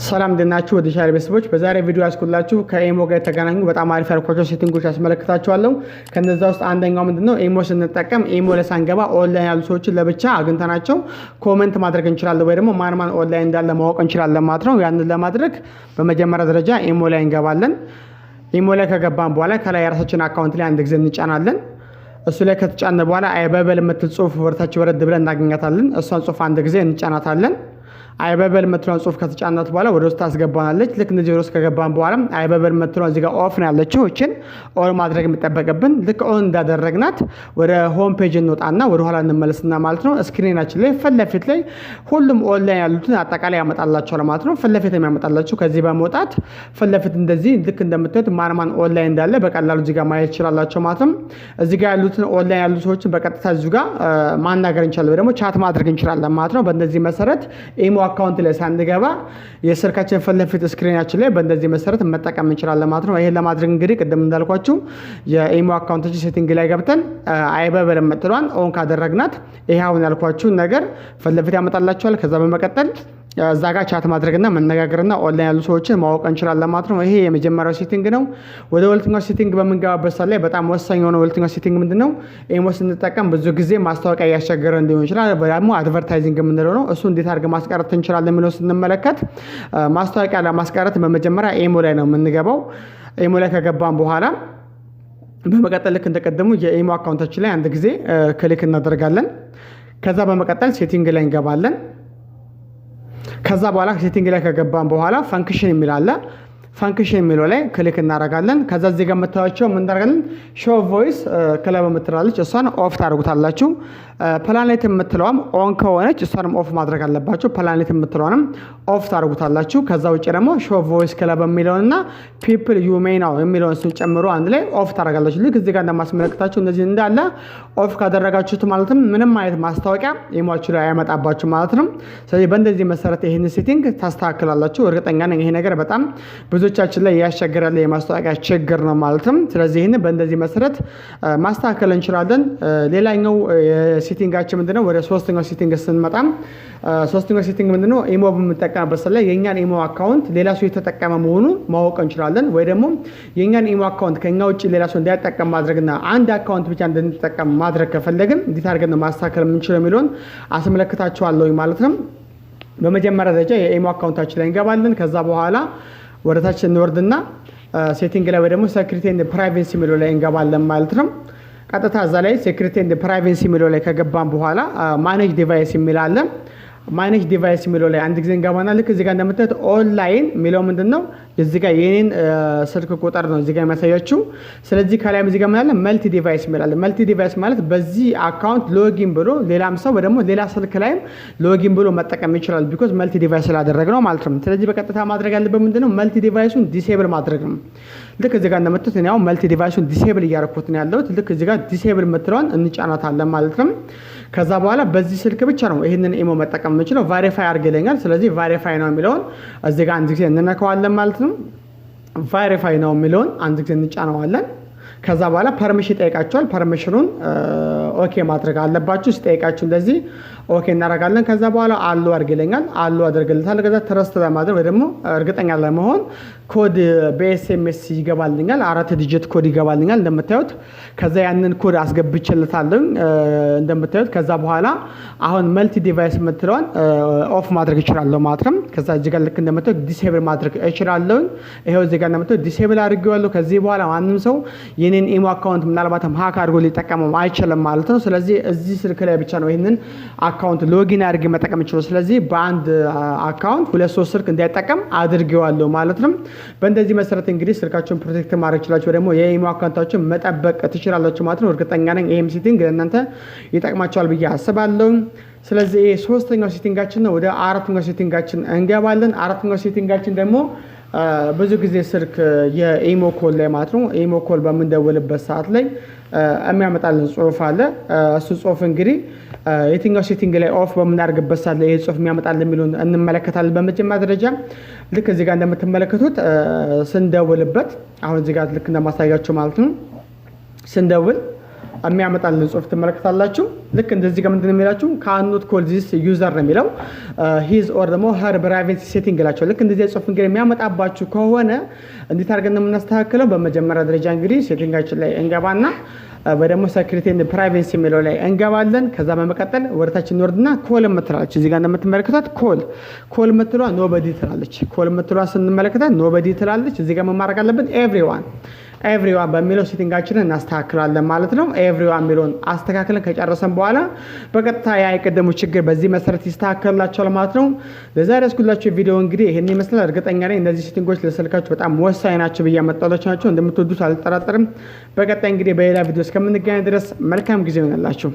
ሰላም እንደናችሁ ወደ ቻናሌ ቤተሰቦች በዛሬ ቪዲዮ ያስኩላችሁ ከኢሞ ጋር የተገናኙ በጣም አሪፍ ያልኳቸው ሴቲንጎች ያስመለክታችኋለሁ። ከነዛ ውስጥ አንደኛው ምንድነው ኢሞ ስንጠቀም ኢሞ ለሳንገባ ኦንላይን ያሉ ሰዎችን ለብቻ አግኝተናቸው ኮሜንት ማድረግ እንችላለን ወይ ደግሞ ማን ኦንላይን እንዳለ ማወቅ እንችላለን ማለት ነው። ያንን ለማድረግ በመጀመሪያ ደረጃ ኢሞ ላይ እንገባለን። ኢሞ ላይ ከገባን በኋላ ከላይ የራሳችን አካውንት ላይ አንድ ጊዜ እንጫናለን። እሱ ላይ ከተጫነ በኋላ አይበበል የምትል ጽሁፍ ወርታች ወረድ ብለን እናገኛታለን። እሷን ጽሁፍ አንድ ጊዜ እንጫናታለን። አይበበል የምትለውን ጽሁፍ ከተጫናት በኋላ ወደ ውስጥ ታስገባናለች። ልክ እንደዚህ ወደ ውስጥ ከገባን በኋላ አይበበል የምትለውን እዚህ ጋር ኦፍ ነው ያለችው። እችን ኦን ማድረግ የሚጠበቅብን ልክ ኦን እንዳደረግናት ወደ ሆም ፔጅ እንወጣና ወደ ኋላ እንመለስና ማለት ነው ስክሪናችን ላይ ፊት ለፊት ላይ ሁሉም ኦንላይን ያሉትን አጠቃላይ ያመጣላችኋል ማለት ነው። ፊት ለፊት የሚያመጣላችሁ ከዚህ በመውጣት ፊት ለፊት እንደዚህ ልክ እንደምታዩት ማን ኦንላይን እንዳለ በቀላሉ እዚህ ጋር ማየት ይችላላችሁ ማለት ነው። እዚህ ጋር ያሉትን ኦንላይን ያሉ ሰዎችን በቀጥታ እዚህ ጋር ማናገር እንችላለን ወይ ደግሞ ቻት ማድረግ እንችላለን ማለት ነው። በእንደዚህ መሰረት ኢሞ አካውንት ላይ ሳንገባ የስልካችን ፊት ለፊት ስክሪናችን ላይ በእንደዚህ መሰረት መጠቀም እንችላለን ማለት ነው። ይሄን ለማድረግ እንግዲህ ቅድም እንዳልኳችሁ የኢሞ አካውንታችን ሴቲንግ ላይ ገብተን አይበበል የምትለዋን ኦን ካደረግናት ይሄ አሁን ያልኳችሁ ነገር ፊት ለፊት ያመጣላችኋል። ከዛ በመቀጠል እዛ ጋር ቻት ማድረግና መነጋገርና ኦንላይን ያሉ ሰዎችን ማወቅ እንችላለን ማለት ነው። ይሄ የመጀመሪያው ሴቲንግ ነው። ወደ ሁለተኛው ሴቲንግ በምንገባበት ሰዓት ላይ በጣም ወሳኝ የሆነው ሁለተኛው ሴቲንግ ምንድነው? ኢሞ ስንጠቀም ብዙ ጊዜ ማስታወቂያ እያስቸገረን ሊሆን ይችላል። ደግሞ አድቨርታይዚንግ የምንለው ነው። እሱ እንዴት አድርገን ማስቀረት እንችላለን የሚለው ስንመለከት ማስታወቂያ ለማስቀረት በመጀመሪያ ኢሞ ላይ ነው የምንገባው። ኢሞ ላይ ከገባን በኋላ በመቀጠል ልክ እንደቀደሙ የኢሞ አካውንታችን ላይ አንድ ጊዜ ክሊክ እናደርጋለን። ከዛ በመቀጠል ሴቲንግ ላይ እንገባለን። ከዛ በኋላ ሴቲንግ ላይ ከገባን በኋላ ፈንክሽን የሚል አለ። ፈንክሽን የሚለው ላይ ክሊክ እናደርጋለን። ከዛ እዚህ ጋር የምታዩቸው ምን እናደርጋለን? ሾው ቮይስ ክለብ የምትላለች እሷን ኦፍ ታደርጉታላችሁ። ፕላኔት የምትለዋም ኦን ከሆነች እሷንም ኦፍ ማድረግ አለባችሁ። ፕላኔት የምትለዋንም ኦፍ ታደርጉታላችሁ። ከዛ ውጭ ደግሞ ሾው ቮይስ ክለብ የሚለውንና ፒፕል ዩ ሜይ ናው የሚለውን እሱን ጨምሮ አንድ ላይ ኦፍ ታደርጋላችሁ። ልክ እዚህ ጋር እንደማስመለክታችሁ እነዚህ እንዳለ ኦፍ ካደረጋችሁት ማለትም ምንም አይነት ማስታወቂያ ኢሞአችሁ ላይ አይመጣባችሁ ማለት ነው። ስለዚህ በእንደዚህ መሰረት ይህን ሴቲንግ ታስተካክላላችሁ። እርግጠኛ ነኝ ይሄ ነገር በጣም ብዙዎቻችን ላይ ያስቸግራል የማስታወቂያ ችግር ነው ማለትም። ስለዚህ ይህን በእንደዚህ መሰረት ማስተካከል እንችላለን። ሌላኛው ሴቲንጋችን ምንድነው? ወደ ሶስተኛው ሴቲንግ ስንመጣ ሶስተኛው ሴቲንግ ምንድነው? ኢሞ በምንጠቀምበት ሰዓት ላይ የኛን ኢሞ አካውንት ሌላ ሰው የተጠቀመ መሆኑን ማወቅ እንችላለን። ወይ ደግሞ የኛን ኢሞ አካውንት ከኛ ውጪ ሌላ ሰው እንዳይጠቀም ማድረግና አንድ አካውንት ብቻ እንድንጠቀም ማድረግ ከፈለግን እንዴት አድርገን ነው ማስተካከል የምንችለው የሚለውን አስመለክታችኋለሁ ማለት ነው። በመጀመሪያ ደረጃ የኢሞ አካውንታችን ላይ እንገባለን። ከዛ በኋላ ወደታች እንወርድና ሴቲንግ ላይ ወይ ደግሞ ሴኩሪቲ ኤንድ ፕራይቬሲ የሚለው ላይ እንገባለን ማለት ነው። ቀጥታ እዛ ላይ ሴኩሪቲ ኤንድ ፕራይቬሲ የሚለው ላይ ከገባን በኋላ ማኔጅ ዲቫይስ የሚል አለ። ማኔጅ ዲቫይስ የሚለው ላይ አንድ ጊዜ እንገባና ልክ እዚህ ጋር እንደምታዩት ኦንላይን የሚለው ምንድነው? እዚህ ጋር የኔን ስልክ ቁጥር ነው እዚህ ጋር የሚያሳያችሁ። ስለዚህ ከላይም እዚህ ጋር ምን አለ? መልቲ ዲቫይስ የሚል አለ። መልቲ ዲቫይስ ማለት በዚህ አካውንት ሎጊን ብሎ ሌላም ሰው ወይ ደግሞ ሌላ ስልክ ላይም ሎጊን ብሎ መጠቀም ይችላል። ቢኮዝ መልቲ ዲቫይስ ስላደረግነው ማለት ነው። ስለዚህ በቀጥታ ማድረግ ያለበት ምንድነው? መልቲ ዲቫይሱን ዲሴብል ማድረግ ነው። ልክ እዚህ ጋር እንደምታዩት እኔ አሁን መልቲ ዲቫይሱን ዲሴብል እያደረኩት ነው ያለሁት። ልክ እዚህ ጋር ዲሴብል የምትለዋን እንጫናታለን ማለት ነው። ከዛ በኋላ በዚህ ስልክ ብቻ ነው ይሄንን ኢሞ መጠቀም የምችለው። ቫሪፋይ አድርግ ይለኛል። ስለዚህ ቫሪፋይ ነው የሚለውን እዚህ ጋር አንድ ጊዜ እንነካዋለን ማለት ነው። ቫሪፋይ ነው የሚለውን አንድ ጊዜ እንጫነዋለን። ከዛ በኋላ ፐርሚሽን ጠይቃችኋል። ፐርሚሽኑን ኦኬ ማድረግ አለባችሁ። ሲጠይቃችሁ እንደዚህ ኦኬ እናደርጋለን። ከዛ በኋላ አሉ አድርግ ይለኛል። አሉ አድርግልታል። ከዛ ትረስት ለማድረግ ወይ ደግሞ እርግጠኛ ለመሆን ኮድ በኤስኤምኤስ ይገባልኛል። 4 ዲጂት ኮድ ይገባልኛል እንደምታዩት። ከዛ ያንን ኮድ አስገብቼለታለሁ እንደምታዩት። ከዛ በኋላ አሁን መልቲ ዲቫይስ የምትለዋን ኦፍ ማድረግ እችላለሁ ማለት ነው። ከዛ እዚህ ጋር ልክ እንደምታዩት ዲሴብል ማድረግ እችላለሁ። ይሄው እዚህ ጋር እንደምታዩት ዲሴብል አድርጌዋለሁ። ከዚህ በኋላ ማንም ሰው የኔን ኢሞ አካውንት ምናልባትም ሃክ አድርጎ ሊጠቀመው አይችልም ማለት ነው። ስለዚህ እዚህ ስልክ ላይ ብቻ ነው ይሄንን አካውንት ሎጊን አድርጌ መጠቀም ይችላል። ስለዚህ በአንድ አካውንት 2-3 ስልክ እንዳይጠቀም አድርጌዋለሁ ማለት ነው። በእንደዚህ መሰረት እንግዲህ ስልካችሁን ፕሮቴክት ማድረግ ይችላችሁ፣ ደግሞ የኢሞ አካውንታችሁን መጠበቅ ትችላላችሁ ማለት ነው። እርግጠኛ ነኝ ይሄም ሴቲንግ ለእናንተ ይጠቅማችኋል ብዬ አስባለሁ። ስለዚህ ይሄ ሶስተኛው ሴቲንጋችን ነው። ወደ አራተኛው ሴቲንጋችን እንገባለን። አራተኛው ሴቲንጋችን ደግሞ ብዙ ጊዜ ስልክ የኢሞ ኮል ላይ ማለት ነው ኢሞ ኮል በምንደውልበት ሰዓት ላይ የሚያመጣልን ጽሁፍ አለ። እሱ ጽሁፍ እንግዲህ የትኛው ሴቲንግ ላይ ኦፍ በምናደርግበት ሰዓት ላይ ይሄ ጽሁፍ የሚያመጣልን የሚለውን እንመለከታለን። በመጀመሪያ ደረጃ ልክ እዚህ ጋር እንደምትመለከቱት ስንደውልበት አሁን እዚህ ጋር ልክ እንደማሳያችሁ ማለት ነው ስንደውል የሚያመጣልን ጽሁፍ ትመለከታላችሁ። ልክ እንደዚህ ጋር ምንድነው የሚላችሁ ካኖት ኮል ዚስ ዩዘር ነው የሚለው ሂዝ ኦር ደግሞ ሄር ፕራይቬሲ ሴቲንግ ይላችሁ። ልክ እንደዚህ ጽሁፍ እንግዲህ የሚያመጣባችሁ ከሆነ እንዴት አድርገን ነው የምናስተካክለው? በመጀመሪያ ደረጃ እንግዲህ ሴቲንጋችን ላይ እንገባና በደሞ ሴኩሪቲ ኤንድ ፕራይቬሲ የሚለው ላይ እንገባለን። ከዛ በመቀጠል ወደታችን እንወርድና ኮል የምትላለች እዚህ ጋር እንደምትመለከቷት ኮል የምትሏ ኖበዲ ትላለች። ኮል የምትሏ ስንመለከታት ኖበዲ ትላለች። እዚህ ጋር መማረክ አለብን ኤቭሪዋን በሚለው ሴቲንጋችንን እናስተካክላለን ማለት ነው። ኤቭሪዋን የሚለውን አስተካክለን ከጨረሰን በኋላ በቀጥታ ያ የቀደሙ ችግር በዚህ መሰረት ይስተካከልላችኋል ማለት ነው። ለዛሬ ያስኩላችሁ ቪዲዮ እንግዲህ ይሄን ይመስላል። እርግጠኛ ነኝ እነዚህ ሴቲንጎች ለስልካችሁ በጣም ወሳኝ ናቸው ብዬ አመጣላችሁ ናቸው። እንደምትወዱት አልጠራጠርም። በቀጣይ እንግዲህ በሌላ ቪዲዮ እስከምንገናኝ ድረስ መልካም ጊዜ ይሆንላችሁ።